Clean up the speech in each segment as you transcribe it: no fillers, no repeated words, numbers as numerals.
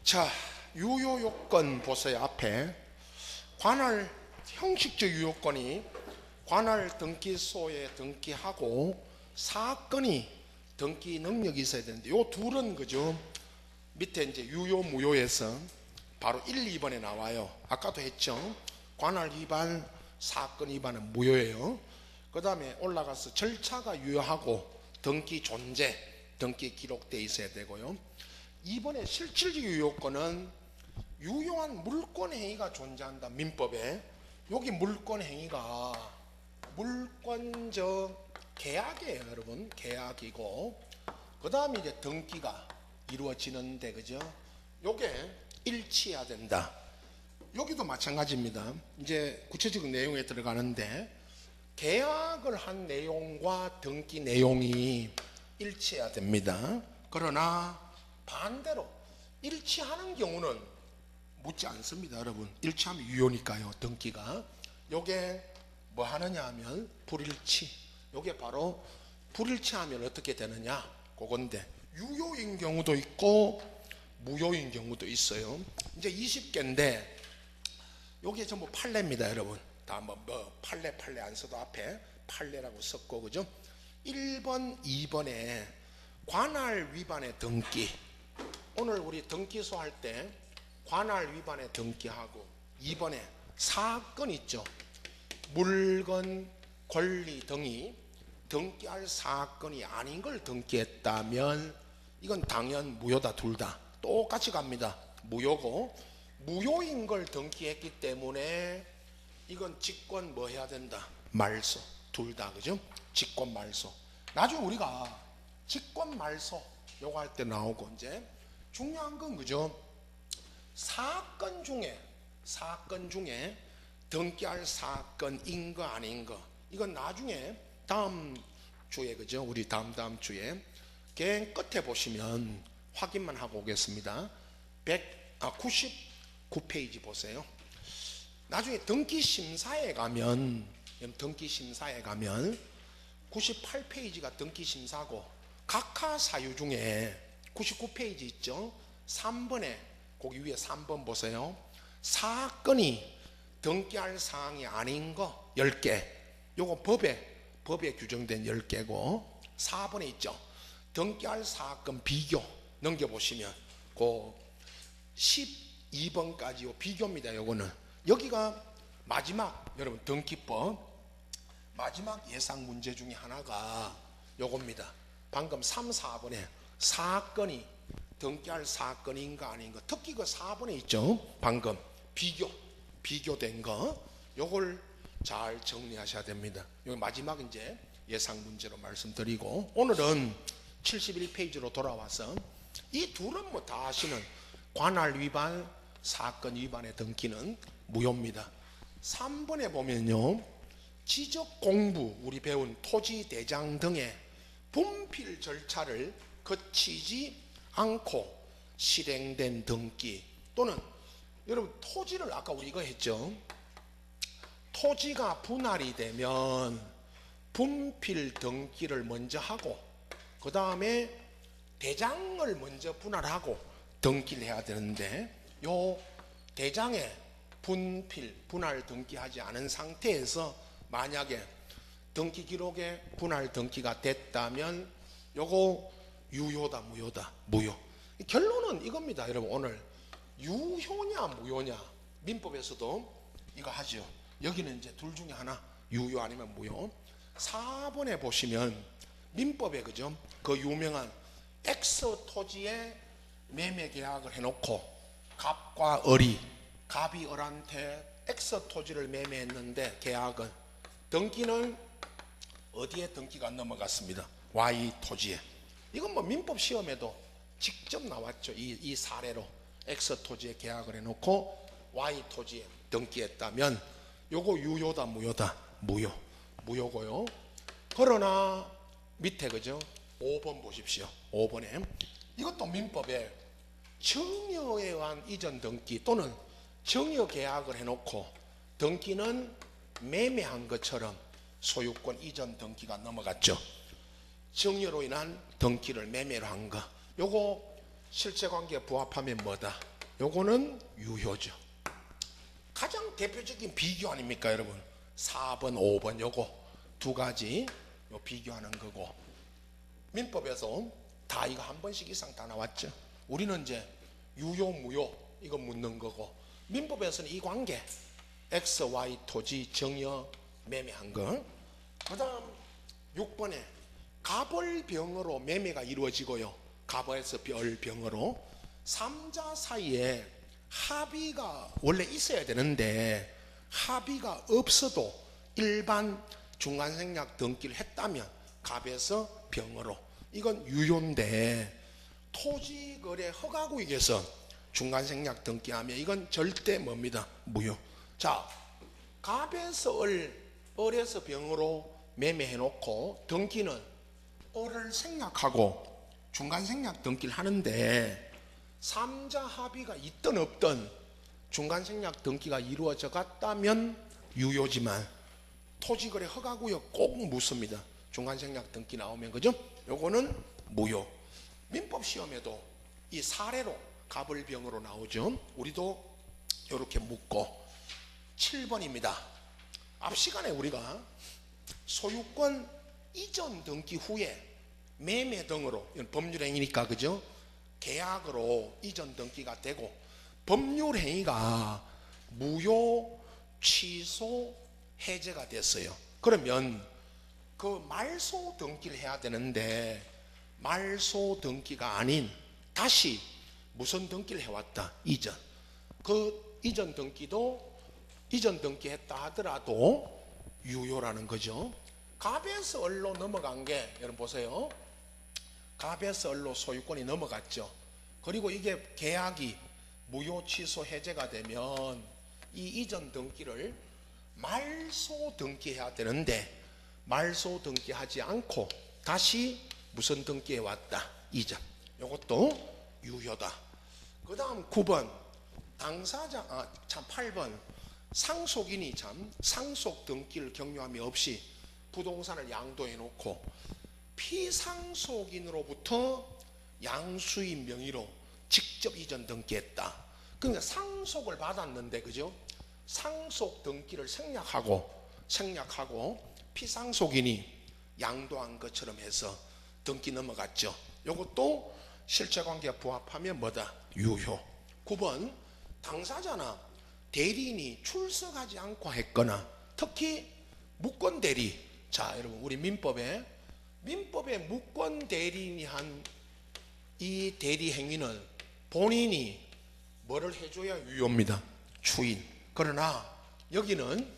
자, 유효요건 보세요. 앞에 관할 형식적 유효건이 관할 등기소에 등기하고 사건이 등기 능력이 있어야 되는데 요 둘은 그죠? 밑에 이제 유효 무효에서 바로 1, 2번에 나와요. 아까도 했죠. 관할 위반, 사건 위반은 무효예요. 그 다음에 올라가서 절차가 유효하고 등기 존재, 등기 기록되어 있어야 되고요. 이번에 실질적 유효건은 유효한 물권 행위가 존재한다. 민법에 여기 물권 행위가 물권적 계약이에요, 여러분. 계약이고 그 다음에 이제 등기가 이루어지는데 그죠? 요게 일치해야 된다. 여기도 마찬가지입니다. 이제 구체적인 내용에 들어가는데 계약을 한 내용과 등기 내용이 일치해야 됩니다. 그러나 반대로 일치하는 경우는 묻지 않습니다, 여러분. 일치하면 유효니까요. 등기가 요게 뭐 하느냐 하면 불일치. 요게 바로 불일치하면 어떻게 되느냐 그건데 유효인 경우도 있고 무효인 경우도 있어요. 이제 20개인데 요게 전부 판례입니다, 여러분. 다 뭐 판례 안 써도 앞에 판례라고 썼고 그죠? 1번 2번에 관할 위반의 등기. 오늘 우리 등기소 할 때 관할 위반의 등기하고 2번에 사건 있죠. 물건, 권리 등이 등기할 사건이 아닌 걸 등기했다면 이건 당연 무효다. 둘 다 똑같이 갑니다. 무효고 무효인 걸 등기했기 때문에 이건 직권 뭐 해야 된다? 말소. 둘 다 그죠? 직권 말소. 나중에 우리가 직권 말소 요거 할 때 나오고 이제 중요한 건 그죠? 사건 중에 등기할 사건인 거 아닌 거 이건 나중에 다음 주에 그죠? 우리 다음 주에 개행 끝에 보시면 확인만 하고 오겠습니다. 99페이지 보세요. 나중에 등기심사에 가면 98페이지가 등기심사고 각하 사유 중에 99페이지 있죠. 3번에 거기 위에 3번 보세요. 사건이 등기할 사항이 아닌 거 10개. 요거 법에 규정된 10개고 4번에 있죠. 등기할 사건 비교 넘겨보시면 그 12번까지 요 비교입니다. 요거는 여기가 마지막 여러분 등기법 마지막 예상 문제 중에 하나가 요겁니다. 방금 3, 4번에 사건이 등기할 사건인가 아닌가 특히 그 4번에 있죠. 방금 비교된 거 요걸 잘 정리하셔야 됩니다. 여기 마지막 이제 예상 문제로 말씀드리고 오늘은 71페이지로 돌아와서 이 둘은 뭐 다 아시는 관할 위반, 사건 위반의 등기는 무효입니다. 3번에 보면요. 지적 공부 우리 배운 토지 대장 등의 분필 절차를 거치지 않고 실행된 등기 또는 여러분 토지를 아까 우리 이거 했죠. 토지가 분할이 되면 분필 등기를 먼저 하고 그 다음에 대장을 먼저 분할하고 등기를 해야 되는데 요 대장에 분할 등기하지 않은 상태에서 만약에 등기 기록에 분할 등기가 됐다면 요거 유효다 무효다? 무효. 결론은 이겁니다. 여러분 오늘 유효냐 무효냐 민법에서도 이거 하죠. 여기는 이제 둘 중에 하나 유효 아니면 무효. 4번에 보시면 민법에 그죠? 그 유명한 X 토지에 매매 계약을 해놓고 갑과 을이 갑이 을한테 X 토지를 매매했는데 계약은 등기는 어디에 등기가 넘어갔습니다. Y 토지에. 이건 뭐 민법 시험에도 직접 나왔죠. 이 사례로 X 토지에 계약을 해놓고 Y 토지에 등기했다면 요거 유효다 무효다? 무효고요. 그러나 밑에 그죠? 5번 보십시오. 5번에 이것도 민법에 정여에 의한 이전 등기 또는 정여 계약을 해놓고 등기는 매매한 것처럼 소유권 이전 등기가 넘어갔죠. 정여로 인한 등기를 매매로 한 거 요거 실체관계에 부합하면 뭐다? 요거는 유효죠. 가장 대표적인 비교 아닙니까 여러분? 4번 5번 요거 두 가지 요 비교하는 거고, 민법에서 다 이거 한 번씩 이상 다 나왔죠. 우리는 이제 유효 무효 이거 묻는 거고, 민법에서는 이 관계 X, Y 토지 정여 매매한 거. 그 다음 6번에 갑을병으로 매매가 이루어지고요, 갑에서 별병으로 3자 사이에 합의가 원래 있어야 되는데 합의가 없어도 일반 중간생략 등기를 했다면 갑에서 병으로, 이건 유효인데 토지거래 허가구역에서 중간생략 등기하면 이건 절대 뭡니다? 무효. 자, 갑에서 을에서 병으로 매매해 놓고 등기는 을을 생략하고 중간생략 등기를 하는데 3자 합의가 있든 없든 중간생략 등기가 이루어져 갔다면 유효지만 토지거래 허가구역 꼭 묻습니다. 중간생략 등기 나오면, 그죠? 요거는 무효. 민법 시험에도 이 사례로 갑을병으로 나오죠. 우리도 이렇게 묻고. 7번입니다. 앞 시간에 우리가 소유권 이전 등기 후에 매매 등으로, 이건 법률행위니까 그죠? 계약으로 이전 등기가 되고 법률행위가 무효, 취소, 해제가 됐어요. 그러면 그 말소 등기를 해야 되는데 말소 등기가 아닌 다시 무슨 등기를 해왔다? 이전. 그 이전 등기도 이전 등기했다 하더라도 유효라는 거죠. 갑에서 을로 넘어간 게, 여러분 보세요. 갑에서 을로 소유권이 넘어갔죠. 그리고 이게 계약이 무효, 취소, 해제가 되면 이 이전 등기를 말소 등기해야 되는데 말소 등기하지 않고 다시 무슨 등기해 왔다? 이전. 이것도 유효다. 그 다음 9번 당사자, 8번 상속인이 상속 등기를 경유함이 없이 부동산을 양도해 놓고 피상속인으로부터 양수인 명의로 직접 이전 등기했다. 그러니까 상속을 받았는데, 그죠? 상속 등기를 생략하고 피상속인이 양도한 것처럼 해서 등기 넘어갔죠. 이것도 실체관계가 부합하면 뭐다? 유효. 9번 당사자나 대리인이 출석하지 않고 했거나, 특히 무권 대리. 자, 여러분 우리 민법에 무권 대리인이 한 이 대리 행위는 본인이 뭐를 해줘야 유효입니다. 추인. 그러나 여기는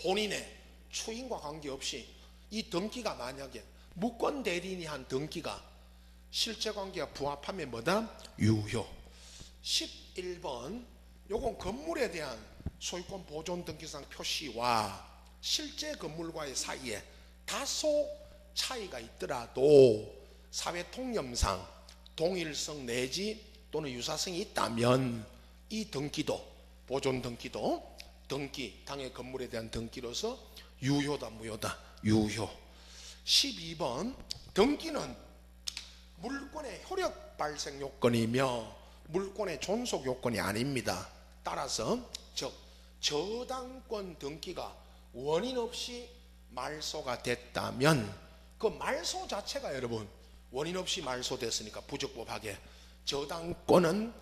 본인의 추인과 관계없이 이 등기가 만약에 무권 대리인이 한 등기가 실체관계가 부합하면 뭐다? 유효. 11번 요건 건물에 대한 소유권 보존 등기상 표시와 실제 건물과의 사이에 다소 차이가 있더라도 사회 통념상 동일성 내지 또는 유사성이 있다면 이 등기도, 보존 등기도 등기, 당해 건물에 대한 등기로서 유효다 무효다? 유효. 12번 등기는 물권의 효력 발생 요건이며 물권의 존속 요건이 아닙니다. 따라서 즉 저당권 등기가 원인 없이 말소가 됐다면 그 말소 자체가, 여러분 원인 없이 말소됐으니까 부적법하게 저당권은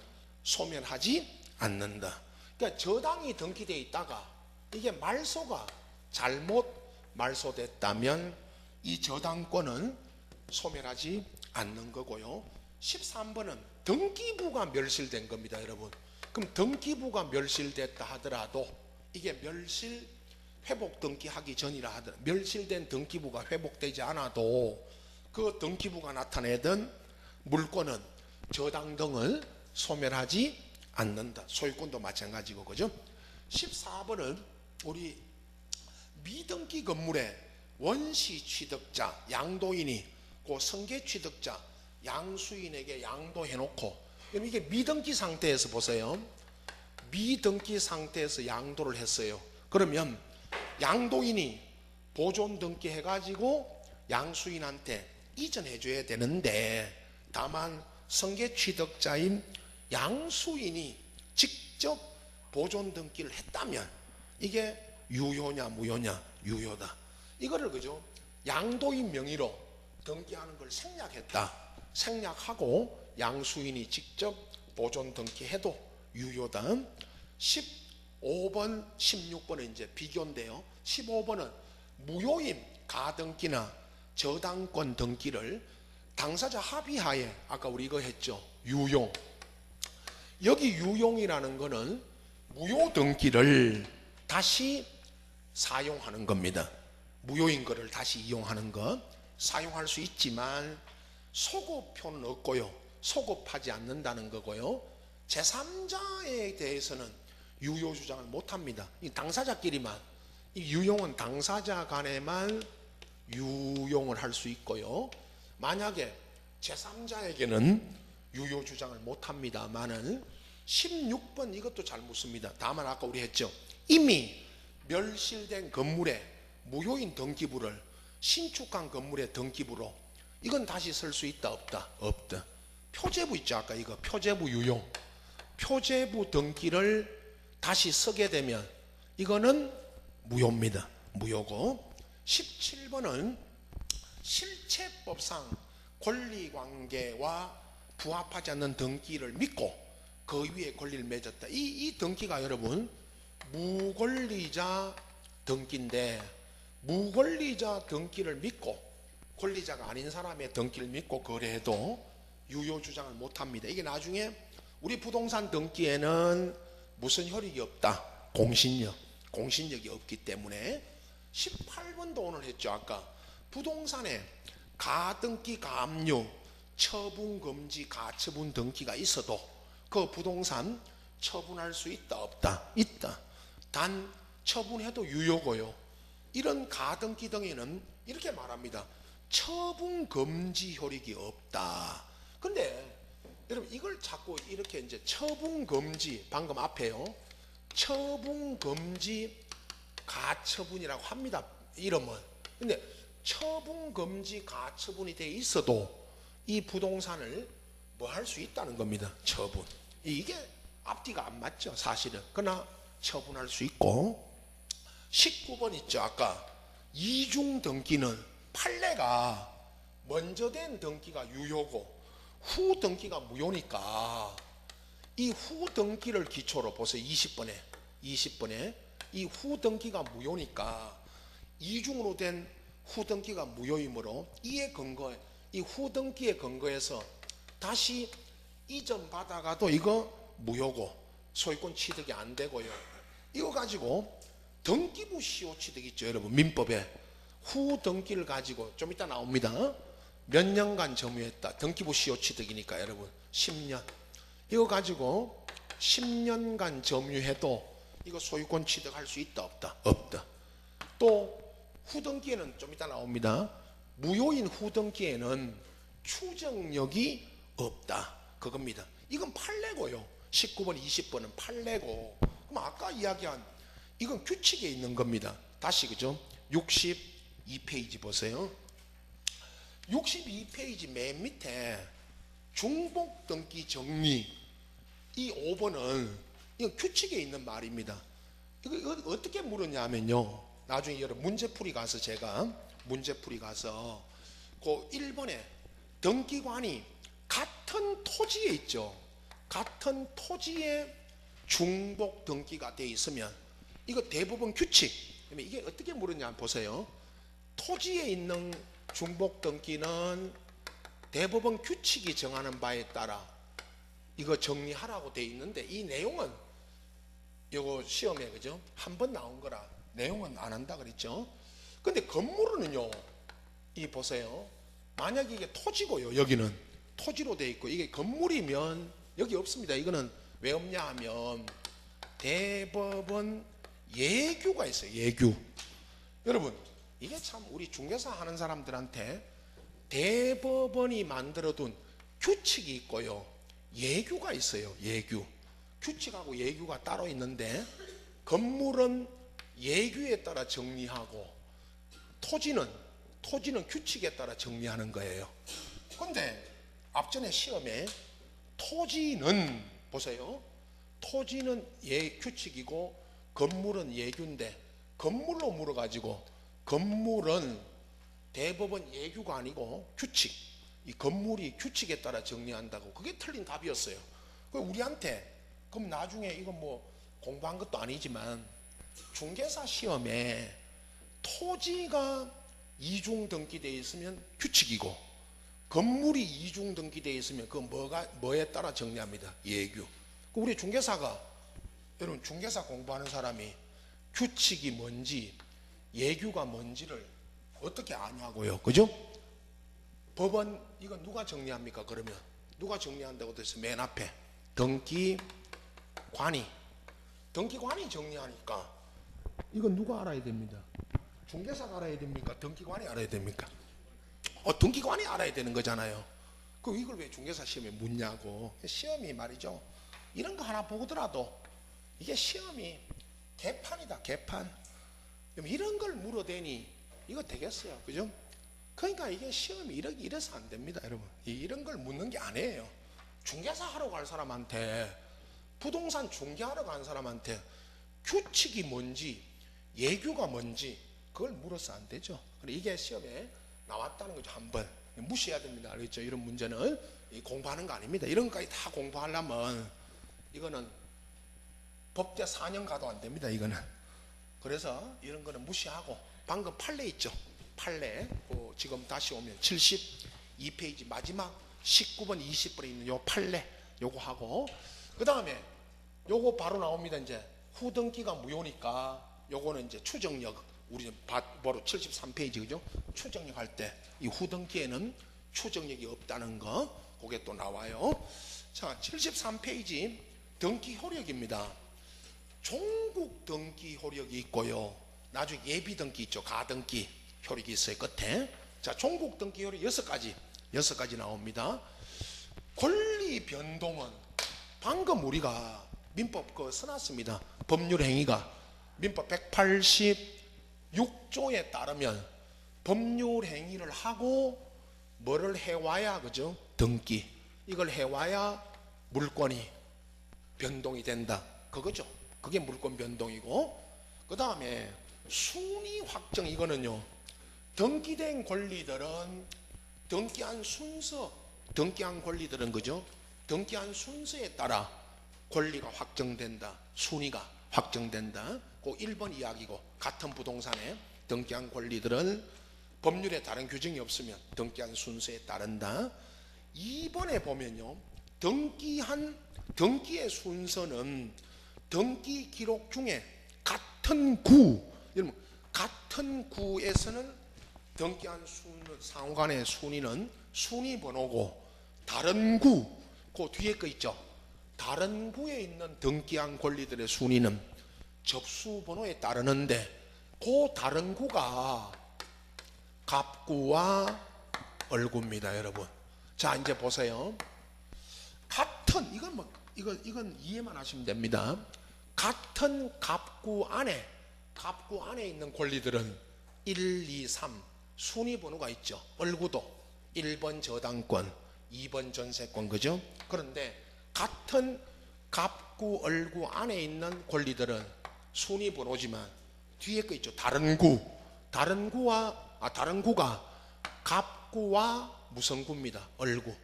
소멸하지 않는다. 그러니까 저당이 등기되어 있다가 이게 말소가 잘못 말소됐다면 이 저당권은 소멸하지 않는 거고요. 13번은 등기부가 멸실된 겁니다, 여러분. 그럼 등기부가 멸실됐다 하더라도 이게 멸실 회복 등기하기 전이라 하더라도, 멸실된 등기부가 회복되지 않아도 그 등기부가 나타내던 물권은 저당 등을 소멸하지 않는다. 소유권도 마찬가지고, 그죠? 14번은 우리 미등기 건물에 원시 취득자, 양도인이 그 성계 취득자, 양수인에게 양도해 놓고, 그럼 이게 미등기 상태에서 보세요. 미등기 상태에서 양도를 했어요. 그러면 양도인이 보존 등기 해가지고 양수인한테 이전해 줘야 되는데, 다만 성계 취득자인 양수인이 직접 보존 등기를 했다면 이게 유효냐 무효냐? 유효다. 이거를 그죠? 양도인 명의로 등기하는 걸 생략했다. 생략하고 양수인이 직접 보존 등기해도 유효다. 15번, 16번은 이제 비교인데요. 15번은 무효인 가등기나 저당권 등기를 당사자 합의하에 아까 우리 이거 했죠. 유용. 여기 유용이라는 거는 무효 등기를 다시 사용하는 겁니다. 무효인 거를 다시 이용하는 것 사용할 수 있지만 소급표는 없고요. 소급하지 않는다는 거고요. 제3자에 대해서는 유효 주장을 못합니다. 이 당사자끼리만, 이 유용은 당사자 간에만 유용을 할 수 있고요. 만약에 제3자에게는 유효 주장을 못합니다만은 16번 이것도 잘 묻습니다. 다만 아까 우리 했죠. 이미 멸실된 건물의 무효인 등기부를 신축한 건물의 등기부로 이건 다시 쓸 수 있다 없다? 없다. 표제부 있죠. 아까 이거 표제부 유용. 표제부 등기를 다시 쓰게 되면 이거는 무효입니다. 무효고 17번은 실체법상 권리관계와 부합하지 않는 등기를 믿고 그 위에 권리를 맺었다. 이 등기가 여러분 무권리자 등기인데 무권리자 등기를 믿고 권리자가 아닌 사람의 등기를 믿고 거래해도 유효 주장을 못합니다. 이게 나중에 우리 부동산 등기에는 무슨 효력이 없다. 공신력이 없기 때문에 18번도 오늘 했죠. 아까 부동산에 가등기, 가압류, 처분금지, 가처분 등기가 있어도 그 부동산 처분할 수 있다 없다? 있다. 단 처분해도 유효고요. 이런 가등기 등에는 이렇게 말합니다. 처분금지 효력이 없다. 근데 여러분 이걸 자꾸 이렇게 이제 처분금지 방금 앞에요. 처분금지 가처분이라고 합니다. 이름은. 근데 처분금지 가처분이 돼 있어도 이 부동산을 뭐 할 수 있다는 겁니다. 처분. 이게 앞뒤가 안 맞죠. 사실은. 그러나 처분할 수 있고 19번 있죠. 아까 이중 등기는 판례가 먼저 된 등기가 유효고 후 등기가 무효니까 이 후 등기를 기초로 보세요. 20번에 이 후 등기가 무효니까 이중으로 된 후 등기가 무효이므로 이에 근거해 이 후 등기에 근거해서 다시 이전 받아가도 이거 무효고 소유권 취득이 안 되고요. 이거 가지고 등기부 시효 취득 있죠. 여러분 민법에 후 등기를 가지고 좀 이따 나옵니다. 몇 년간 점유했다. 등기부 시효 취득이니까 여러분 10년. 이거 가지고 10년간 점유해도 이거 소유권 취득할 수 있다 없다? 없다. 또 후등기에는 좀 이따 나옵니다. 무효인 후등기에는 추정력이 없다. 그겁니다. 이건 판례고요. 19번 20번은 판례고 그럼 아까 이야기한 이건 규칙에 있는 겁니다. 다시 그죠? 62페이지 보세요. 62페이지 맨 밑에 중복등기 정리 이 5번은 이건 규칙에 있는 말입니다. 이거 어떻게 물었냐면요. 나중에 여러분 문제풀이 가서 제가 문제풀이 가서 그 1번에 등기관이 같은 토지에 있죠. 같은 토지에 중복 등기가 돼 있으면 이거 대부분 규칙. 이게 어떻게 물었냐 보세요. 토지에 있는 중복 등기는 대법원 규칙이 정하는 바에 따라 이거 정리하라고 돼 있는데 이 내용은 이거 시험에 그죠? 한 번 나온 거라 내용은 안 한다 그랬죠. 근데 건물은요, 이 보세요. 만약에 이게 토지고요, 여기는 토지로 돼 있고 이게 건물이면 여기 없습니다. 이거는 왜 없냐 하면 대법원 예규가 있어요. 예규. 여러분 이게 참 우리 중개사 하는 사람들한테 대법원이 만들어둔 규칙이 있고요, 예규가 있어요. 예규. 규칙하고 예규가 따로 있는데 건물은 예규에 따라 정리하고 토지는 규칙에 따라 정리하는 거예요. 그런데 앞전에 시험에 토지는 보세요. 토지는 규칙이고 건물은 예규인데, 건물로 물어가지고 건물은 대법원 예규가 아니고 규칙, 이 건물이 규칙에 따라 정리한다고, 그게 틀린 답이었어요. 우리한테 그럼 나중에 이건 뭐 공부한 것도 아니지만 중개사 시험에 토지가 이중 등기되어 있으면 규칙이고 건물이 이중 등기되어 있으면 그 뭐에 따라 정리합니다. 예규. 우리 중개사가, 여러분 중개사 공부하는 사람이 규칙이 뭔지 예규가 뭔지를 어떻게 아냐고요. 그죠? 법원 이건 누가 정리합니까? 그러면 누가 정리한다고 돼서 맨 앞에 등기관이 정리하니까 이건 누가 알아야 됩니다. 중개사가 알아야 됩니까? 등기관이 알아야 됩니까? 등기관이 알아야 되는 거잖아요. 그럼 이걸 왜 중개사 시험에 묻냐고. 시험이 말이죠, 이런 거 하나 보더라도 이게 시험이 개판이다, 개판. 이런 걸 물어대니 이거 되겠어요, 그죠? 그러니까 이게 시험이 이래서 안 됩니다, 여러분. 이런 걸 묻는 게 아니에요. 중개사 하러 갈 사람한테, 부동산 중개하러 간 사람한테 규칙이 뭔지 예규가 뭔지 그걸 물어서 안 되죠. 이게 시험에 나왔다는 거죠. 한번 무시해야 됩니다, 알겠죠? 이런 문제는 공부하는 거 아닙니다. 이런 것까지 다 공부하려면 이거는 법대 4년 가도 안 됩니다, 이거는. 그래서 이런 거는 무시하고, 방금 판례 있죠, 판례. 지금 다시 오면 72페이지 마지막 19번 20번에 있는 요 판례 요거 하고, 그 다음에 요거 바로 나옵니다. 이제 후등기가 무효니까 요거는 이제 추정력, 우리 바로 73페이지, 그죠? 추정력 할 때 이 후등기에는 추정력이 없다는 거, 그게 또 나와요. 자, 73페이지 등기 효력입니다. 종국 등기 효력이 있고요, 나중에 예비 등기 있죠, 가등기 효력이 있어요, 끝에. 자, 종국 등기 효력 6가지 나옵니다. 권리 변동은 방금 우리가 민법 써놨습니다. 법률 행위가 민법 186조에 따르면 법률 행위를 하고 뭐를 해와야, 그죠? 등기. 이걸 해와야 물권이 변동이 된다, 그거죠. 그게 물권 변동이고, 그 다음에 순위 확정, 이거는요, 등기된 권리들은 등기한 권리들은, 그죠? 등기한 순서에 따라 권리가 확정된다, 순위가 확정된다. 그 1번 이야기고, 같은 부동산에 등기한 권리들은 법률에 다른 규정이 없으면 등기한 순서에 따른다. 2번에 보면요, 등기의 순서는 등기 기록 중에 같은 구에서는 등기한 상호간의 순위는 순위 번호고, 다른 구, 그 뒤에 거 있죠, 다른 구에 있는 등기한 권리들의 순위는 접수 번호에 따르는데, 그 다른 구가 갑구와 얼구입니다, 여러분. 자, 이제 보세요. 같은, 이건 이해만 하시면 됩니다. 같은 갑구 안에 있는 권리들은 1, 2, 3 순위 번호가 있죠. 얼구도 1번 저당권, 2번 전세권, 그죠? 그런데 같은 갑구, 얼구 안에 있는 권리들은 순위 번호지만 뒤에 거 있죠, 다른 구가 갑구와 무슨 구입니다, 얼구.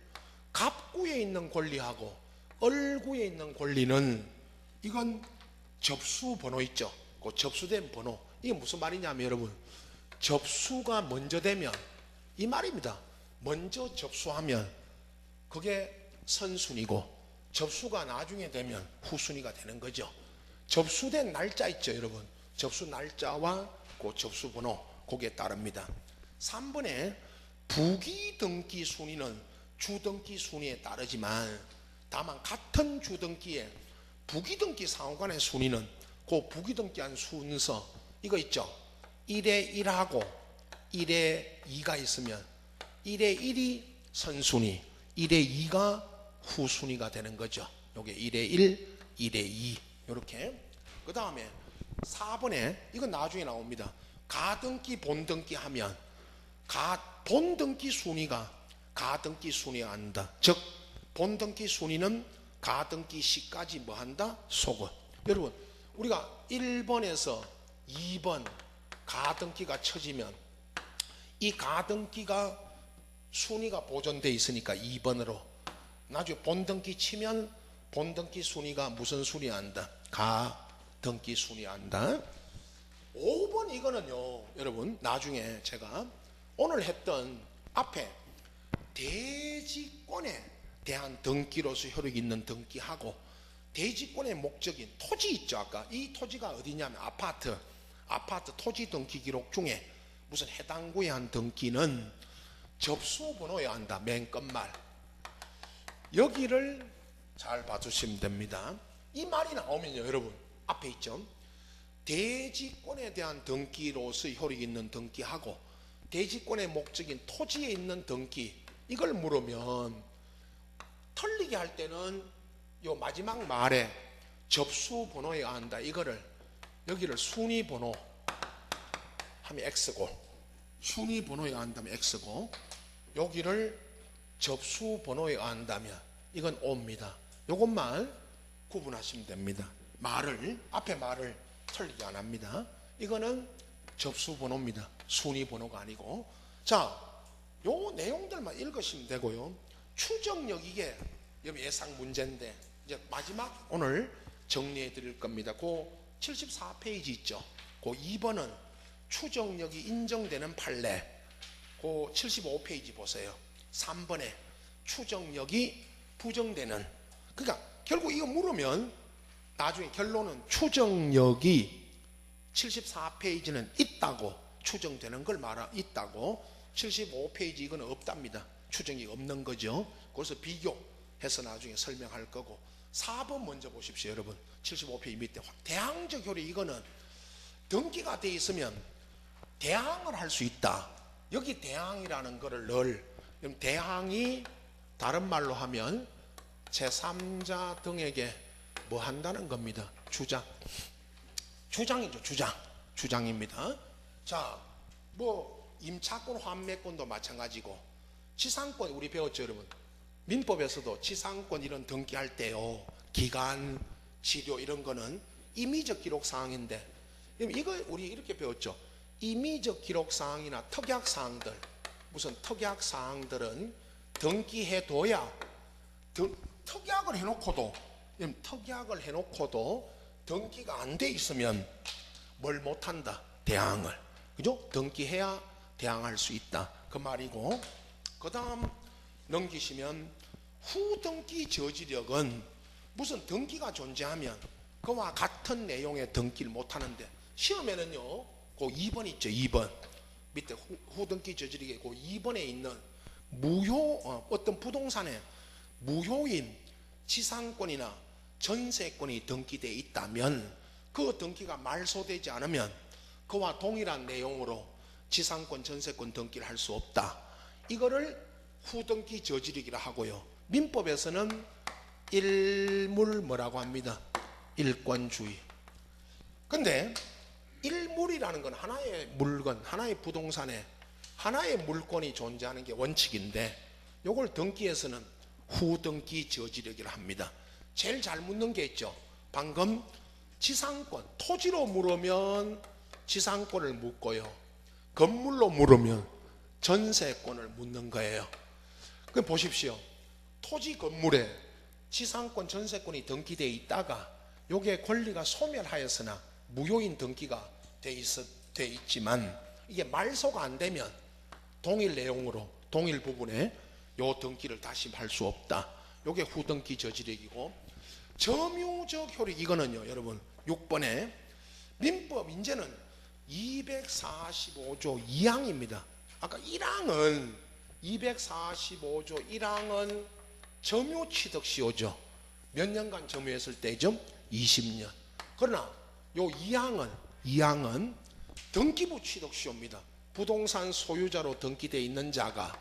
갑구에 있는 권리하고 얼구에 있는 권리는, 이건 접수 번호 있죠, 그 접수된 번호. 이게 무슨 말이냐면, 여러분, 접수가 먼저 되면, 이 말입니다. 먼저 접수하면 그게 선순위고, 접수가 나중에 되면 후순위가 되는 거죠. 접수된 날짜 있죠, 여러분. 접수 날짜와 그 접수 번호, 거기에 따릅니다. 3번에 부기등기 순위는 주등기 순위에 따르지만, 다만 같은 주등기에 부기등기 상호간의 순위는 그 부기등기한 순서, 이거 있죠, 1에 1하고 1에 2가 있으면 1에 1이 선순위, 1에 2가 후순위가 되는 거죠. 요게 1에 1, 1에 2 이렇게. 그 다음에 4번에, 이건 나중에 나옵니다. 가등기 본등기 하면 본등기 순위가 가등기 순위가 아니다. 즉 본등기 순위는 가등기 시까지 뭐 한다? 속은. 여러분 우리가 1번에서 2번 가등기가 쳐지면 이 가등기가 순위가 보존되어 있으니까 2번으로 나중에 본등기 치면 본등기 순위가 무슨 순위 한다? 가등기 순위 한다. 5번 이거는요 여러분 나중에 제가 오늘 했던 앞에 대지권에 대한 등기로서 효력이 있는 등기하고 대지권의 목적인 토지 있죠. 아까 이 토지가 어디냐면 아파트 토지 등기 기록 중에 무슨 해당 구에 한 등기는 접수번호여야 한다. 맨 끝말 여기를 잘 봐주시면 됩니다. 이 말이 나오면요 여러분 앞에 있죠. 대지권에 대한 등기로서 효력이 있는 등기하고 대지권의 목적인 토지에 있는 등기 이걸 물으면 틀리게 할 때는 요 마지막 말에 접수번호여야 한다. 이거를 여기를 순위번호 하면 X고 순위번호여야 한다면 X고 여기를 접수번호여야 한다면 이건 O입니다. 요것만 구분하시면 됩니다. 말을 앞에 말을 틀리게 안 합니다. 이거는 접수번호입니다. 순위번호가 아니고. 자, 요 내용들만 읽으시면 되고요. 추정력 이게 예상 문제인데 이제 마지막 오늘 정리해 드릴 겁니다. 그 74페이지 있죠. 그 2번은 추정력이 인정되는 판례. 그 75페이지 보세요. 3번에 추정력이 부정되는. 그러니까 결국 이거 물으면 나중에 결론은 추정력이 74페이지는 있다고 추정되는 걸 말하 있다고 75페이지 이건 없답니다. 추정이 없는 거죠. 그래서 비교해서 나중에 설명할 거고 4번 먼저 보십시오. 여러분 75페이지 밑에 대항적 효력 이거는 등기가 돼 있으면 대항을 할 수 있다. 여기 대항이라는 거를 넣을 대항이 다른 말로 하면 제3자 등에게 뭐 한다는 겁니다. 주장이죠. 주장입니다. 자, 뭐 임차권 환매권도 마찬가지고 지상권 우리 배웠죠 여러분. 민법에서도 지상권 이런 등기할 때요 기간, 지료 이런 거는 임의적 기록 사항인데 이거 우리 이렇게 배웠죠. 임의적 기록 사항이나 특약 사항들 무슨 특약 사항들은 등기해둬야 특약을 해놓고도 등기가 안 돼 있으면 뭘 못한다? 대항을. 그죠? 등기해야 대항할 수 있다. 그 말이고 그 다음 넘기시면 후등기 저지력은 무슨 등기가 존재하면 그와 같은 내용의 등기를 못하는데 시험에는요 그 2번 있죠. 2번 밑에 후등기 저지력에 그 2번에 있는 어떤 부동산에 무효인 지상권이나 전세권이 등기되어 있다면 그 등기가 말소되지 않으면 그와 동일한 내용으로 지상권, 전세권 등기를 할 수 없다. 이거를 후등기 저지력이라 하고요. 민법에서는 일물 뭐라고 합니다. 일권주의. 근데 일물이라는 건 하나의 물건, 하나의 부동산에 하나의 물건이 존재하는 게 원칙인데 이걸 등기에서는 후등기 저지력이라 합니다. 제일 잘 묻는 게 있죠. 방금 지상권, 토지로 물으면 지상권을 묻고요. 건물로 물으면 전세권을 묻는 거예요. 그럼 보십시오. 토지 건물에 지상권, 전세권이 등기되어 있다가 요게 권리가 소멸하였으나 무효인 등기가 돼 있지만 이게 말소가 안 되면 동일 내용으로 동일 부분에 요 등기를 다시 할 수 없다. 요게 후등기 저지력이고 점유적 효력 이거는요 여러분 6번에 민법 이제는 245조 2항입니다. 아까 1항은 245조 1항은 점유취득시효죠. 몇 년간 점유했을 때죠? 20년. 그러나 요 2항은 등기부 취득시효입니다. 부동산 소유자로 등기되어 있는 자가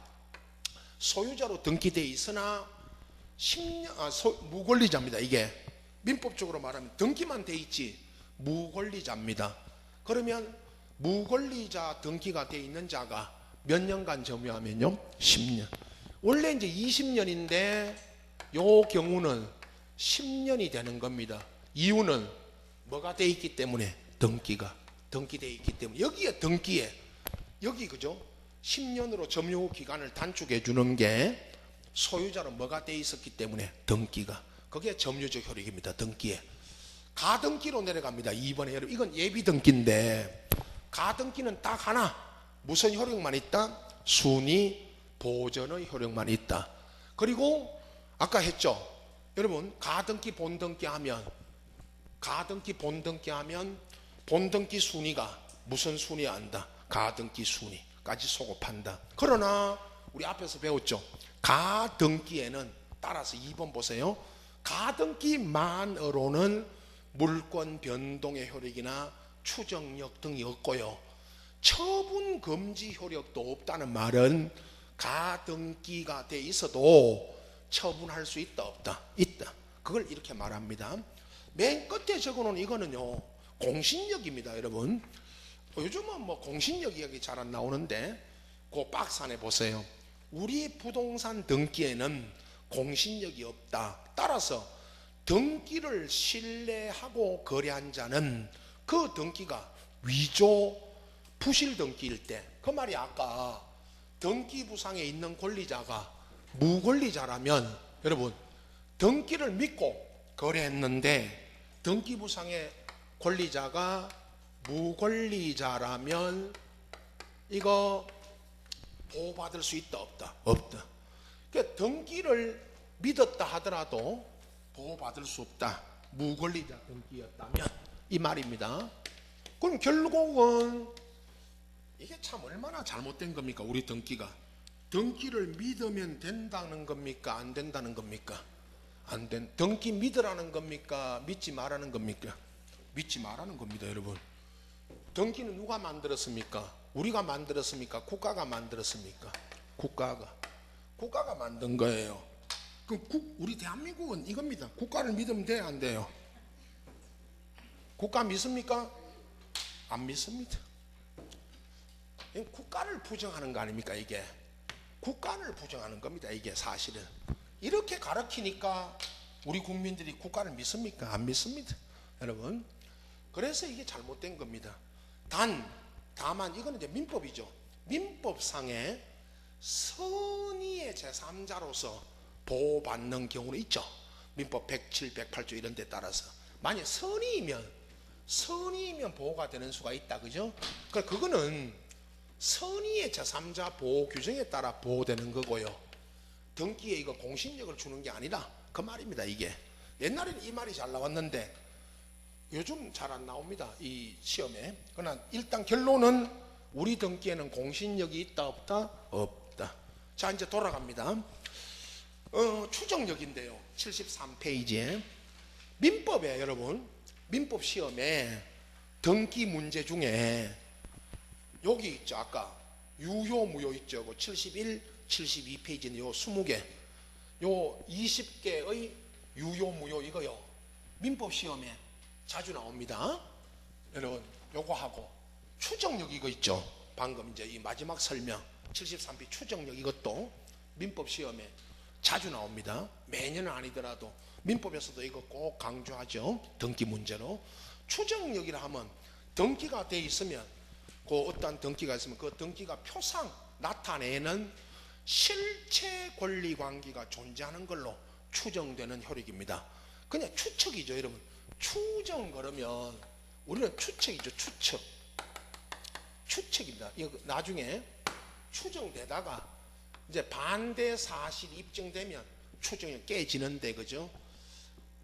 소유자로 등기되어 있으나 10년, 무권리자입니다. 이게 민법적으로 말하면 등기만 돼 있지 무권리자입니다. 그러면 무권리자 등기가 돼 있는 자가 몇 년간 점유하면요? 10년. 원래 이제 20년인데 요 경우는 10년이 되는 겁니다. 이유는 뭐가 돼 있기 때문에? 등기돼 있기 때문에. 여기에 등기에 여기 그죠? 10년으로 점유 기간을 단축해 주는 게 소유자는 뭐가 돼 있었기 때문에? 등기가. 그게 점유적 효력입니다. 등기에. 가등기로 내려갑니다. 2번에 여러분 이건 예비 등기인데 가등기는 딱 하나 무슨 효력만 있다? 순위 보전의 효력만 있다. 그리고 아까 했죠. 여러분 가등기 본등기 하면 본등기 순위가 무슨 순위야 한다? 가등기 순위까지 소급한다. 그러나 우리 앞에서 배웠죠. 가등기에는 따라서 2번 보세요. 가등기만으로는 물권 변동의 효력이나 추정력 등이 없고요. 처분 금지 효력도 없다는 말은 가등기가 돼 있어도 처분할 수 있다 없다? 있다. 그걸 이렇게 말합니다. 맨 끝에 적어놓은 이거는요 공신력입니다. 여러분 요즘은 뭐 공신력 이야기 잘 안 나오는데 그 박스 안에 보세요. 우리 부동산 등기에는 공신력이 없다. 따라서 등기를 신뢰하고 거래한 자는 그 등기가 위조 부실 등기일 때 그 말이 아까 등기부상에 있는 권리자가 무권리자라면 여러분 등기를 믿고 거래했는데 등기부상의 권리자가 무권리자라면 이거 보호받을 수 있다 없다? 없다. 그러니까 등기를 믿었다 하더라도 보호받을 수 없다. 무권리자 등기였다면 이 말입니다. 그럼 결국은 이게 참 얼마나 잘못된 겁니까? 우리 등기가 등기를 믿으면 된다는 겁니까? 안 된다는 겁니까? 안 된. 등기 믿으라는 겁니까? 믿지 말라는 겁니까? 믿지 말라는 겁니다. 여러분 등기는 누가 만들었습니까? 우리가 만들었습니까? 국가가 만들었습니까? 국가가 만든 거예요. 그럼 우리 대한민국은 이겁니다. 국가를 믿으면 돼요 안 돼요? 국가 믿습니까? 안 믿습니다. 국가를 부정하는 거 아닙니까? 이게 국가를 부정하는 겁니다. 이게 사실은 이렇게 가르치니까 우리 국민들이 국가를 믿습니까? 안 믿습니다. 여러분 그래서 이게 잘못된 겁니다. 다만 이거는 이제 민법이죠. 민법상에 선의의 제3자로서 보호받는 경우는 있죠. 민법 107, 108조 이런 데 따라서 만약 선의이면 보호가 되는 수가 있다. 그죠? 그거는 선의의 제3자 보호 규정에 따라 보호되는 거고요. 등기에 이거 공신력을 주는 게 아니라 그 말입니다. 이게 옛날에는 이 말이 잘 나왔는데 요즘 잘 안 나옵니다. 이 시험에. 그러나 일단 결론은 우리 등기에는 공신력이 있다 없다? 없다. 자 이제 돌아갑니다. 추정력인데요. 73페이지에 민법에 여러분 민법 시험에 등기 문제 중에 여기 있죠. 아까 유효 무효 있죠. 71, 72페이지는 요 20개 요 20개의 유효 무효 이거요 민법 시험에 자주 나옵니다. 여러분 요거 하고 추정력 이거 있죠. 방금 이제 이 마지막 설명 73페이지 추정력 이것도 민법 시험에 자주 나옵니다. 매년은 아니더라도 민법에서도 이거 꼭 강조하죠. 등기 문제로 추정력이라 하면 등기가 돼 있으면 그 어떤 등기가 있으면 그 등기가 표상 나타내는 실체 권리 관계가 존재하는 걸로 추정되는 효력입니다. 그냥 추측이죠. 여러분 추정 그러면 우리는 추측이죠. 추측입니다. 이거 나중에 추정되다가 이제 반대 사실이 입증되면 추정이 깨지는데 그죠?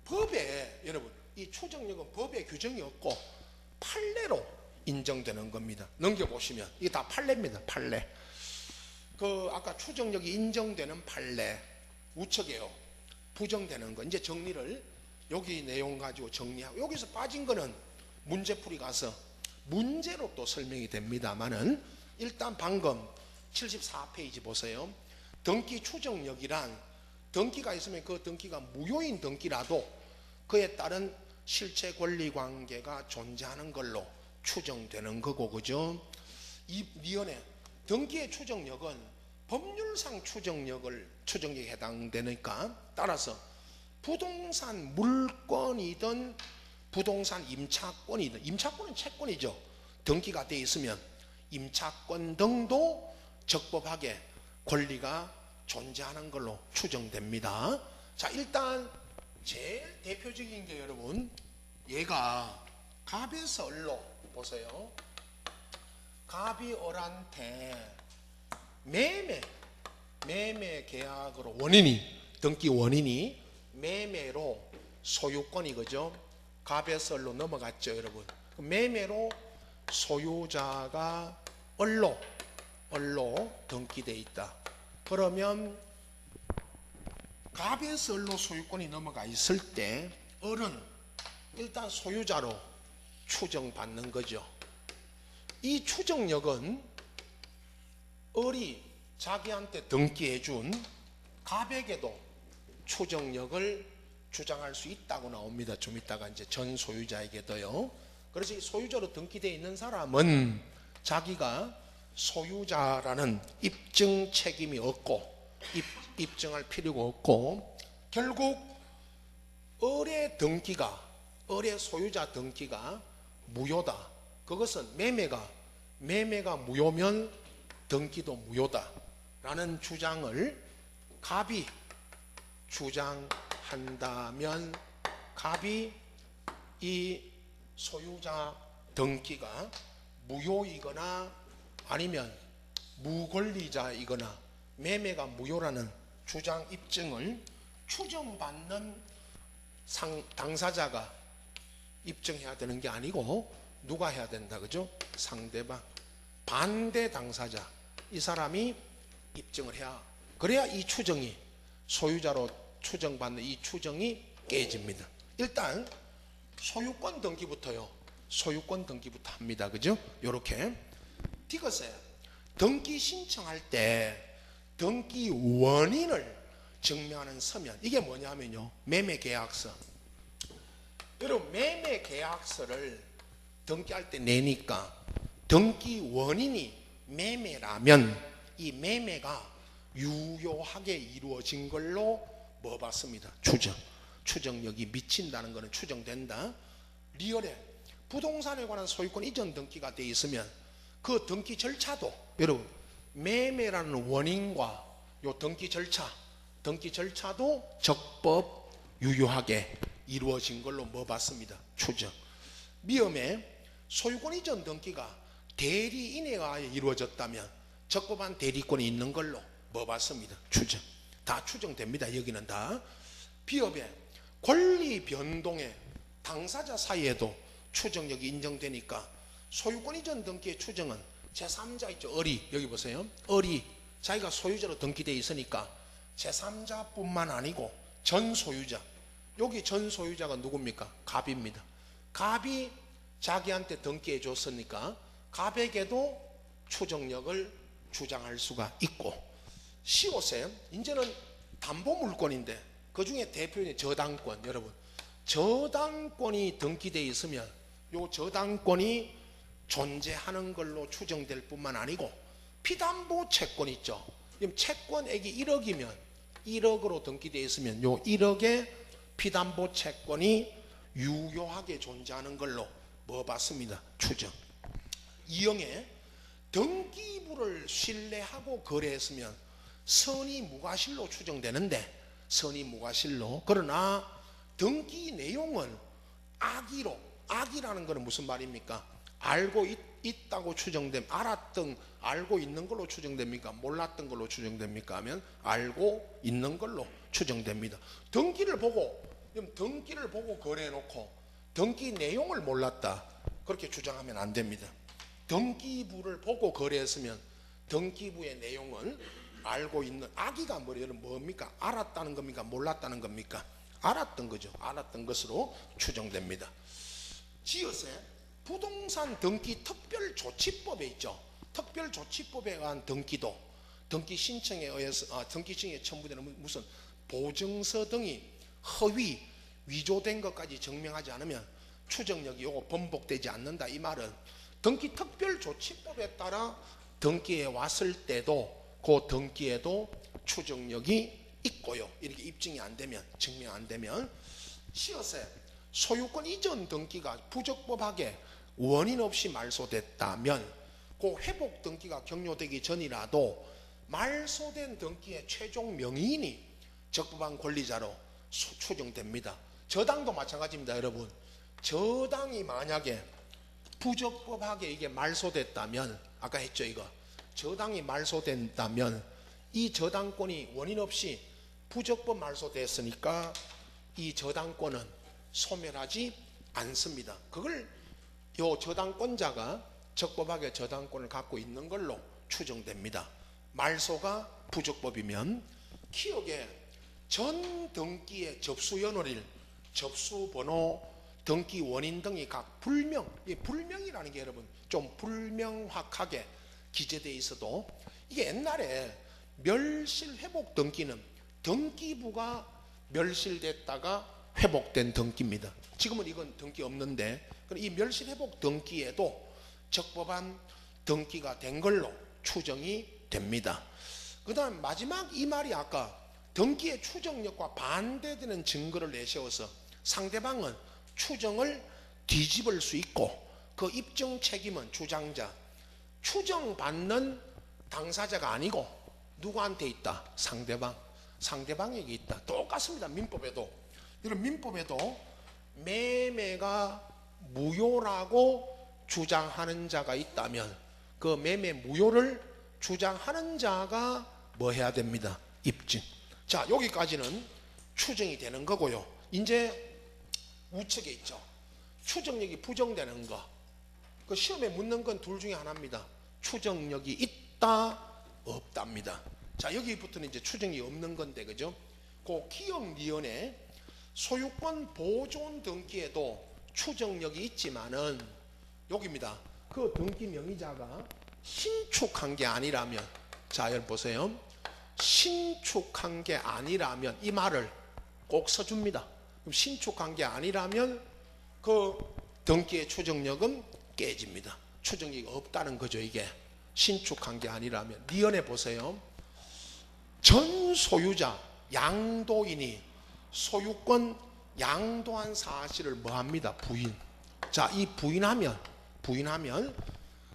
법에 여러분 이 추정력은 법에 규정이 없고 판례로 인정되는 겁니다. 넘겨보시면 이게 다 판례입니다. 판례. 그 아까 추정력이 인정되는 판례 우측에요. 부정되는 거 이제 정리를 여기 내용 가지고 정리하고 여기서 빠진 거는 문제풀이 가서 문제로 또 설명이 됩니다만은 일단 방금 74페이지 보세요. 등기 추정력이란 등기가 있으면 그 등기가 무효인 등기라도 그에 따른 실체 권리 관계가 존재하는 걸로 추정되는 거고 그죠? 이 미연에 등기의 추정력은 법률상 추정력에 해당되니까 따라서 부동산 물건이든 부동산 임차권이든, 임차권은 채권이죠. 등기가 돼 있으면 임차권 등도 적법하게 권리가 존재하는 걸로 추정됩니다. 자, 일단 제일 대표적인 게 여러분, 얘가 갑에서 을로 보세요. 갑이 을한테 매매 계약으로 등기 원인이 매매로 소유권이 그죠? 갑에서 을로 넘어갔죠, 여러분. 매매로 소유자가 을로 등기돼 있다. 그러면 갑에서 을로 소유권이 넘어가 있을 때 을은 일단 소유자로 추정받는 거죠. 이 추정력은 을이 자기한테 등기해준 갑에게도 추정력을 주장할 수 있다고 나옵니다. 좀 이따가 이제 전 소유자에게도요. 그래서 이 소유자로 등기되어 있는 사람은 자기가 소유자라는 입증 책임이 없고 입증할 필요가 없고, 결국 을의 소유자 등기가 무효다. 그것은 매매가 무효면 등기도 무효다라는 주장을 갑이 주장한다면, 갑이 이 소유자 등기가 무효이거나 아니면 무권리자이거나 매매가 무효라는 주장 입증을 추정받는 당사자가 입증해야 되는 게 아니고 누가 해야 된다, 그죠? 상대방, 반대 당사자, 이 사람이 입증을 그래야 이 추정이, 소유자로 추정받는 이 추정이 깨집니다. 일단 소유권 등기부터 합니다, 그죠? 요렇게 디귿에 등기 신청할 때 등기 원인을 증명하는 서면, 이게 뭐냐면요, 매매계약서. 여러분, 매매계약서를 등기할 때 내니까 등기 원인이 매매라면 이 매매가 유효하게 이루어진 걸로 뭐 봤습니다? 추정력이 미친다는 것은 추정된다. 리얼에 부동산에 관한 소유권 이전 등기가 돼 있으면 그 등기 절차도, 여러분, 매매라는 원인과 요 등기 절차도 적법 유효하게 이루어진 걸로 뭐 봤습니다? 추정. 미음에 소유권 이전 등기가 대리인에 의하여 이루어졌다면 적법한 대리권이 있는 걸로 뭐 봤습니다? 추정. 다 추정됩니다. 여기는 다. 비업에 권리 변동의 당사자 사이에도 추정력이 인정되니까 소유권 이전 등기의 추정은 제3자 있죠, 을이. 여기 보세요. 을이 자기가 소유자로 등기되어 있으니까 제3자뿐만 아니고 전 소유자, 여기 전 소유자가 누굽니까? 갑입니다. 갑이 자기한테 등기해 줬으니까 갑에게도 추정력을 주장할 수가 있고, 시옷에 이제는 담보물권인데 그 중에 대표적인 저당권, 여러분, 저당권이 등기되어 있으면 요 저당권이 존재하는 걸로 추정될 뿐만 아니고, 피담보 채권 있죠. 채권액이 1억이면 1억으로 등기되어 있으면 요 1억의 피담보 채권이 유효하게 존재하는 걸로 뭐 봤습니다? 추정. 이형에 등기부를 신뢰하고 거래했으면 선의 무과실로 추정되는데, 선의 무과실로. 그러나 등기 내용은 악이라는 것은 무슨 말입니까? 알고 있다고 알고 있는 걸로 추정됩니까? 몰랐던 걸로 추정됩니까? 하면 알고 있는 걸로 추정됩니다. 등기를 보고 거래해놓고 등기 내용을 몰랐다, 그렇게 주장하면 안 됩니다. 등기부를 보고 거래했으면 등기부의 내용은 알고 있는, 악의가 뭡니까? 알았다는 겁니까? 몰랐다는 겁니까? 알았던 거죠. 알았던 것으로 추정됩니다. 지어세 부동산 등기 특별조치법에 있죠. 특별조치법에 의한 등기도 등기 신청에 의해서 등기 신청에 첨부되는 무슨 보증서 등이 허위, 위조된 것까지 증명하지 않으면 추정력이 요거 번복되지 않는다. 이 말은 등기 특별조치법에 따라 등기에 왔을 때도 그 등기에도 추정력이 있고요. 이렇게 입증이 안 되면, 증명 안 되면. 시어세 소유권 이전 등기가 부적법하게 원인 없이 말소됐다면 그 회복 등기가 격려되기 전이라도 말소된 등기의 최종 명의인이 적법한 권리자로 추정됩니다. 저당도 마찬가지입니다, 여러분. 저당이 만약에 부적법하게 이게 말소됐다면, 아까 했죠, 이거. 저당이 말소된다면 이 저당권이 원인 없이 부적법 말소됐으니까 이 저당권은 소멸하지 않습니다. 그걸 요 저당권자가 적법하게 저당권을 갖고 있는 걸로 추정됩니다. 말소가 부적법이면 기억에 전 등기의 접수 연월일, 접수 번호, 등기 원인 등이 각 불명, 이 불명이라는 게 여러분 좀 불명확하게 기재되어 있어도 이게 옛날에 멸실 회복 등기는 등기부가 멸실됐다가 회복된 등기입니다. 지금은 이건 등기 없는데 이 멸실 회복 등기에도 적법한 등기가 된 걸로 추정이 됩니다. 그 다음 마지막 이 말이 아까 등기의 추정력과 반대되는 증거를 내세워서 상대방은 추정을 뒤집을 수 있고 그 입증 책임은 주장자, 추정받는 당사자가 아니고 누구한테 있다? 상대방에게 있다. 똑같습니다. 민법에도. 이런 민법에도 매매가 무효라고 주장하는 자가 있다면 그 매매 무효를 주장하는 자가 뭐 해야 됩니다? 입증. 자, 여기까지는 추정이 되는 거고요. 이제 우측에 있죠. 추정력이 부정되는 거. 그 시험에 묻는 건 둘 중에 하나입니다. 추정력이 있다, 없답니다. 자, 여기부터는 이제 추정이 없는 건데, 그죠? 그 기업 리언의 소유권 보존 등기에도 추정력이 있지만은 여기입니다. 그 등기 명의자가 신축한 게 아니라면, 자, 여러분 보세요. 신축한 게 아니라면 이 말을 꼭 써줍니다. 그럼 신축한 게 아니라면 그 등기의 추정력은 깨집니다. 추정력이 없다는 거죠. 이게 신축한 게 아니라면. 리언해 보세요. 전 소유자 양도인이 소유권 양도한 사실을 뭐합니다? 부인. 자, 이 부인하면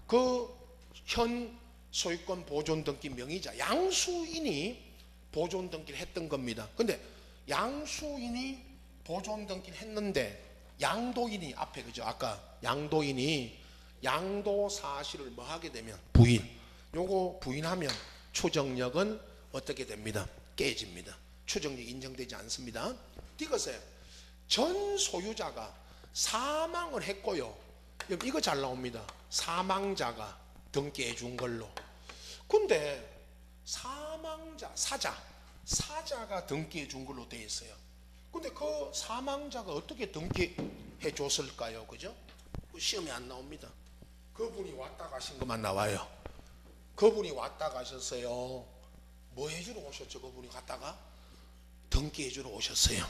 그 현 소유권 보존 등기 명의자 양수인이 보존 등기를 했던 겁니다. 근데 양수인이 보존 등기를 했는데 양도인이 앞에, 그죠? 아까 양도인이 양도 사실을 뭐 하게 되면 부인. 요거 부인하면 추정력은 어떻게 됩니다? 깨집니다. 추정력이 인정되지 않습니다. 이것에 전 소유자가 사망을 했고요. 이거 잘 나옵니다. 사망자가 등기해 준 걸로. 근데 사망자, 사자가 등기해 준 걸로 되어 있어요. 근데 그 사망자가 어떻게 등기해 줬을까요? 그죠? 시험에 안 나옵니다. 그분이 왔다 가신 것만 나와요. 그분이 왔다 가셨어요. 뭐 해주러 오셨죠? 그분이 갔다가 등기해 주러 오셨어요.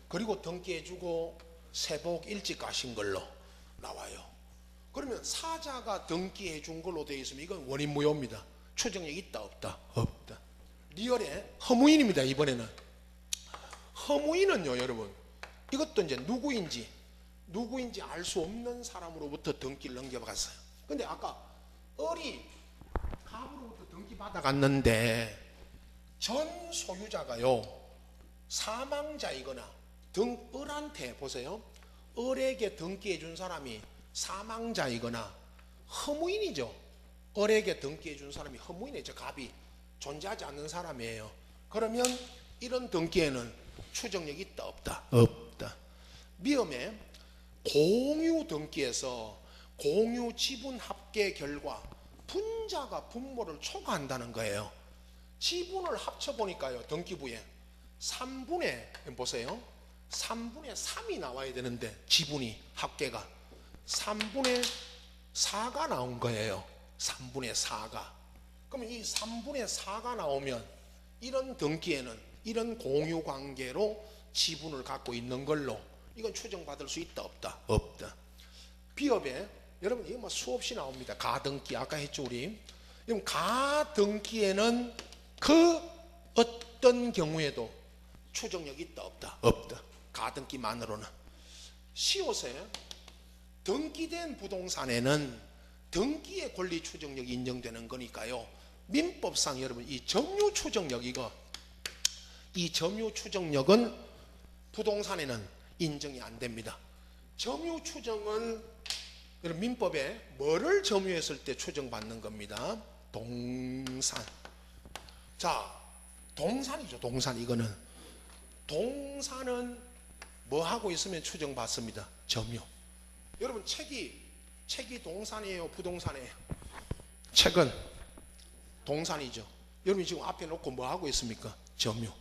그리고 등기해 주고 세복 일찍 가신 걸로 나와요. 그러면 사자가 등기해 준 걸로 되어 있으면 이건 원인 무효입니다. 추정력이 있다, 없다? 없다. 리얼의 허무인입니다. 이번에는 허무인은요, 여러분, 이것도 이제 누구인지 알 수 없는 사람으로부터 등기를 넘겨갔어요. 근데 아까 갑으로부터 등기 받아갔는데 전 소유자가요 사망자이거나 을한테 보세요. 을에게 등기해 준 사람이 사망자이거나 허무인이죠. 을에게 등기해 준 사람이 허무인이죠. 갑이 존재하지 않는 사람이에요. 그러면 이런 등기에는 추정력이 있다, 없다? 없다. 미음에 공유 등기에서 공유 지분 합계 결과 분자가 분모를 초과한다는 거예요. 지분을 합쳐보니까요, 등기부에 3분의 보세요. 3분의 3이 나와야 되는데 지분이 합계가 3분의 4가 나온 거예요. 3분의 4가. 그러면 이 3분의 4가 나오면 이런 등기에는 이런 공유 관계로 지분을 갖고 있는 걸로 이건 추정받을 수 있다, 없다? 없다. 비업에 여러분 이거 뭐 수없이 나옵니다. 가등기 아까 했죠 우리. 그럼 가등기에는 그 어떤 경우에도 추정력이 있다 없다? 없다. 가등기만으로는. 시옷에 등기된 부동산에는 등기의 권리 추정력이 인정되는 거니까요. 민법상 여러분 이 점유 추정력 이 점유 추정력은 부동산에는 인정이 안 됩니다. 점유 추정은 여러분 민법에 뭐를 점유했을 때 추정받는 겁니다. 동산. 자, 동산이죠. 동산. 이거는 동산은 뭐 하고 있으면 추정받습니다. 점유. 여러분 책이 동산이에요, 부동산이에요? 책은 동산이죠. 여러분 지금 앞에 놓고 뭐 하고 있습니까? 점유.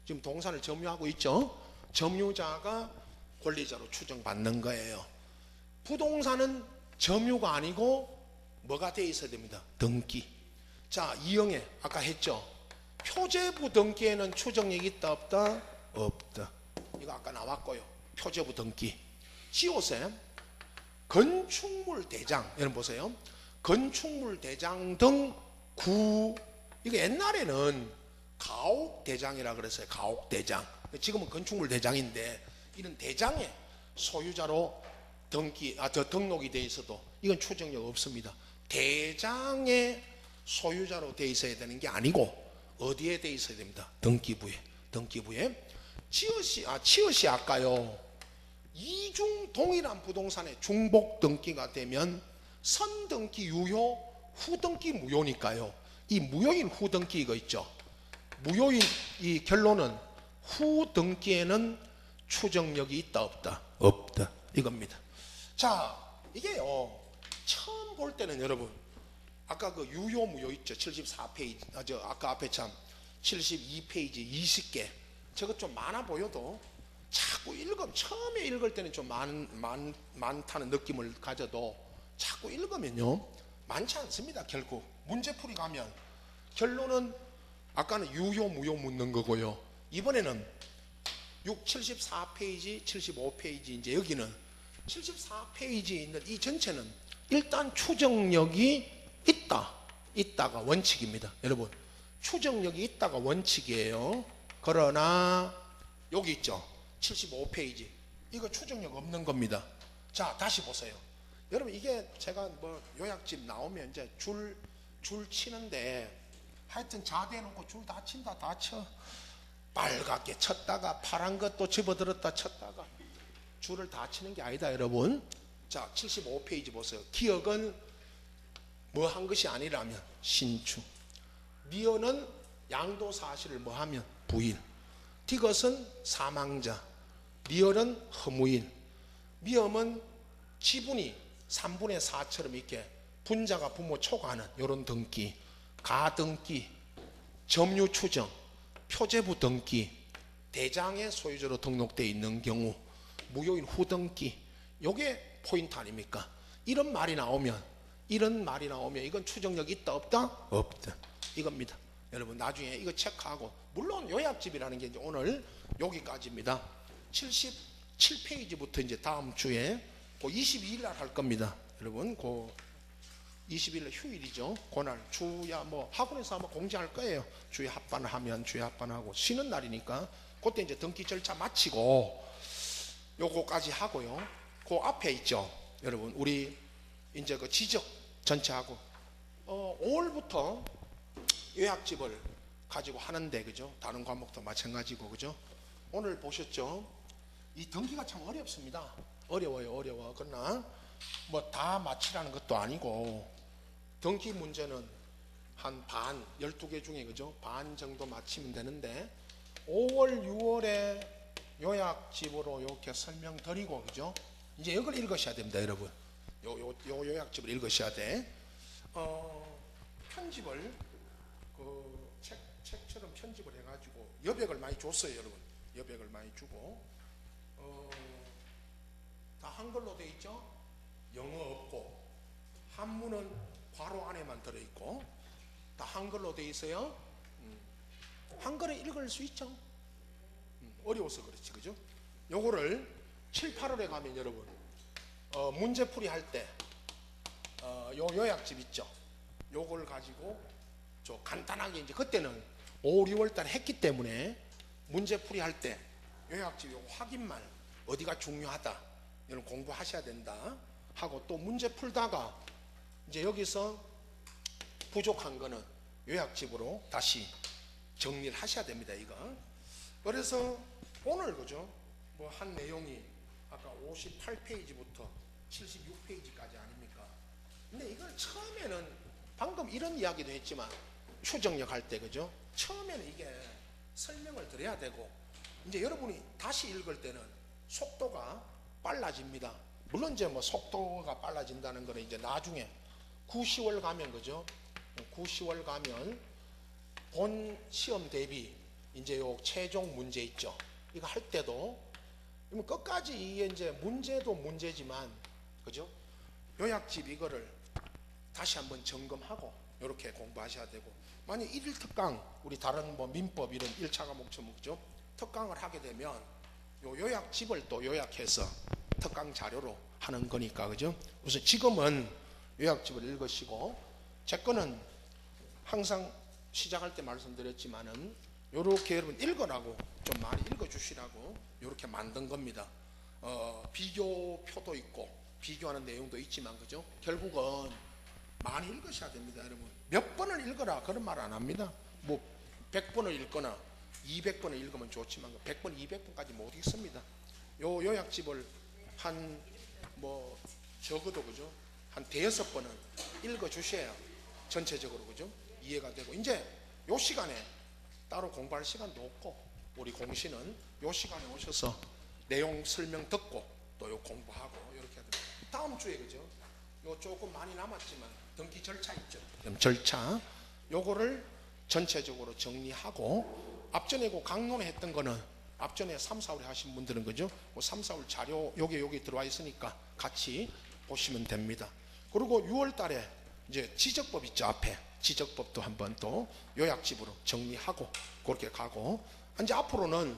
지금 동산을 점유하고 있죠. 점유자가 권리자로 추정받는 거예요. 부동산은 점유가 아니고 뭐가 돼 있어야 됩니다. 등기. 자, 이형에 아까 했죠. 표제부 등기에는 추정력이 있다 없다? 없다. 이거 아까 나왔고요. 표제부 등기. 지오세 건축물 대장, 여러분 보세요. 건축물 대장 등 이거 옛날에는 가옥 대장이라 그랬어요. 가옥 대장. 지금은 건축물 대장인데 이런 대장의 소유자로 등록이 돼 있어도 이건 추정력 없습니다. 대장의 소유자로 돼 있어야 되는 게 아니고 어디에 돼 있어야 됩니다. 등기부에. 치엇이 아까요. 이중 동일한 부동산의 중복 등기가 되면 선등기 유효, 후등기 무효니까요. 이 무효인 후등기 이거 있죠. 무효인 이 결론은 후등기에는 추정력이 있다 없다? 없다. 이겁니다. 자, 이게요. 처음 볼 때는 여러분 아까 그 유효 무효 있죠. 74페이지. 아까 앞에 참 72페이지 20개. 저거 좀 많아 보여도 자꾸 읽으면 처음에 읽을 때는 좀 많다는 느낌을 가져도 자꾸 읽으면요 많지 않습니다. 결국 문제풀이 가면 결론은 아까는 유효 무효 묻는 거고요. 이번에는 74페이지 75페이지 이제 여기는 74페이지에 있는 이 전체는 일단 추정력이 있다가 원칙입니다. 여러분 추정력이 있다가 원칙이에요. 그러나 여기 있죠. 75페이지 이거 추정력 없는 겁니다. 자, 다시 보세요. 여러분 이게 제가 뭐 요약집 나오면 이제 줄 치는데 하여튼 자대 놓고 줄 다 친다. 다 쳐. 빨갛게 쳤다가 파란 것도 집어들었다 쳤다가 줄을 다 치는 게 아니다 여러분. 자, 75페이지 보세요. 기억은 뭐 한 것이 아니라면 신축. 미어는 양도 사실을 뭐 하면 부인. 디귿은 사망자. 리얼은 허무인. 미음은 지분이 3분의 4처럼 이렇게 분자가 부모 초과하는 이런 등기. 가등기, 점유 추정, 표제부 등기, 대장의 소유자로 등록되어 있는 경우, 무효인 후등기. 요게 포인트 아닙니까? 이런 말이 나오면 이건 추정력이 있다 없다? 없다. 이겁니다. 여러분 나중에 이거 체크하고, 물론 요약집이라는 게 이제 오늘 여기까지입니다. 77페이지부터 이제 다음 주에 그 22일 날 할 겁니다. 여러분 그 20일 날 휴일이죠. 그날 주야 뭐 학원에서 아마 공지할 거예요. 주에 합반을 하면 주에 합반하고 쉬는 날이니까 그때 이제 등기 절차 마치고 요거까지 하고요. 그 앞에 있죠. 여러분 우리 이제 그 지적 전체 하고 5월부터 요약집을 가지고 하는데 그죠? 다른 과목도 마찬가지고 그죠? 오늘 보셨죠? 이 등기가 참 어렵습니다. 어려워. 그러나 뭐 다 마치라는 것도 아니고 등기 문제는 한 반, 12개 중에 그죠? 반 정도 마치면 되는데 5월, 6월에 요약집으로 이렇게 설명드리고 그죠? 이제 이걸 읽으셔야 됩니다, 여러분. 요 요약집을 읽으셔야 돼. 편집을 그 책처럼 편집을 해가지고 여백을 많이 줬어요, 여러분. 여백을 많이 주고 다 한글로 돼 있죠. 영어 없고 한문은 괄호 안에만 들어있고 다 한글로 돼 있어요. 한글에 읽을 수 있죠. 어려워서 그렇지, 그죠? 요거를 7, 8월에 가면 여러분 문제풀이 할 때 요 요약집 있죠. 요걸 가지고 저 간단하게 이제 그때는 5, 6월 달에 했기 때문에 문제풀이 할 때 요약집 요거 확인만 어디가 중요하다 이런 공부하셔야 된다 하고, 또 문제 풀다가 이제 여기서 부족한 거는 요약집으로 다시 정리를 하셔야 됩니다. 이거. 그래서 오늘 그죠? 뭐 한 내용이 아까 58페이지부터 76페이지까지 아닙니까? 근데 이걸 처음에는 방금 이런 이야기도 했지만 추정력 할 때 그죠? 처음에는 이게 설명을 드려야 되고, 이제 여러분이 다시 읽을 때는 속도가 빨라집니다. 물론 이제 뭐 속도가 빨라진다는 거는 이제 나중에 9, 10월 가면 그죠? 9, 10월 가면 본 시험 대비 이제 요 최종 문제 있죠. 이거 할 때도 끝까지 이게 이제 문제도 문제지만 그죠? 요약집 이거를 다시 한번 점검하고 이렇게 공부하셔야 되고, 만약 1일 특강 우리 다른 뭐 민법 이런 1차 과목 처음 그죠? 특강을 하게 되면 요 요약집을 또 요약해서 특강 자료로 하는 거니까 그죠? 그래서 지금은 요약집을 읽으시고, 제 거는 항상 시작할 때 말씀드렸지만은 요렇게 여러분 읽으라고 좀 많이 읽어주시라고 요렇게 만든 겁니다. 비교표도 있고 비교하는 내용도 있지만 그죠? 결국은 많이 읽으셔야 됩니다. 여러분 몇 번을 읽어라 그런 말 안 합니다. 뭐 100번을 읽거나 200번을 읽으면 좋지만 100번 200번까지 못 읽습니다. 요 요약집을 한 뭐 적어도 그죠? 한 대여섯 번은 읽어주셔야 전체적으로 그죠? 이해가 되고, 이제 요 시간에 따로 공부할 시간도 없고 우리 공시는 요 시간에 오셔서 내용 설명 듣고 또 요 공부하고 이렇게 해야 됩니다. 다음 주에 그죠? 요 조금 많이 남았지만 등기 절차 있죠? 절차 요거를 전체적으로 정리하고, 앞전에 그 강론에 했던 거는 앞전에 3, 4월 하신 분들은 그죠? 그 3, 4월 자료 여기 들어와 있으니까 같이 보시면 됩니다. 그리고 6월 달에 이제 지적법 있죠. 앞에 지적법도 한번 또 요약집으로 정리하고 그렇게 가고, 이제 앞으로는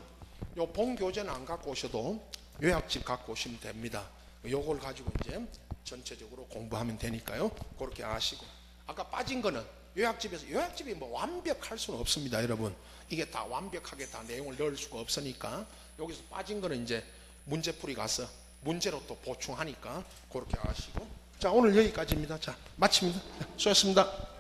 요 본교재는 안 갖고 오셔도 요약집 갖고 오시면 됩니다. 요걸 가지고 이제 전체적으로 공부하면 되니까요. 그렇게 아시고, 아까 빠진 거는 요약집이 뭐 완벽할 수는 없습니다. 여러분 이게 다 완벽하게 다 내용을 넣을 수가 없으니까 여기서 빠진 거는 이제 문제풀이 가서 문제로 또 보충하니까 그렇게 아시고, 자 오늘 여기까지입니다. 자 마칩니다. 수고하셨습니다.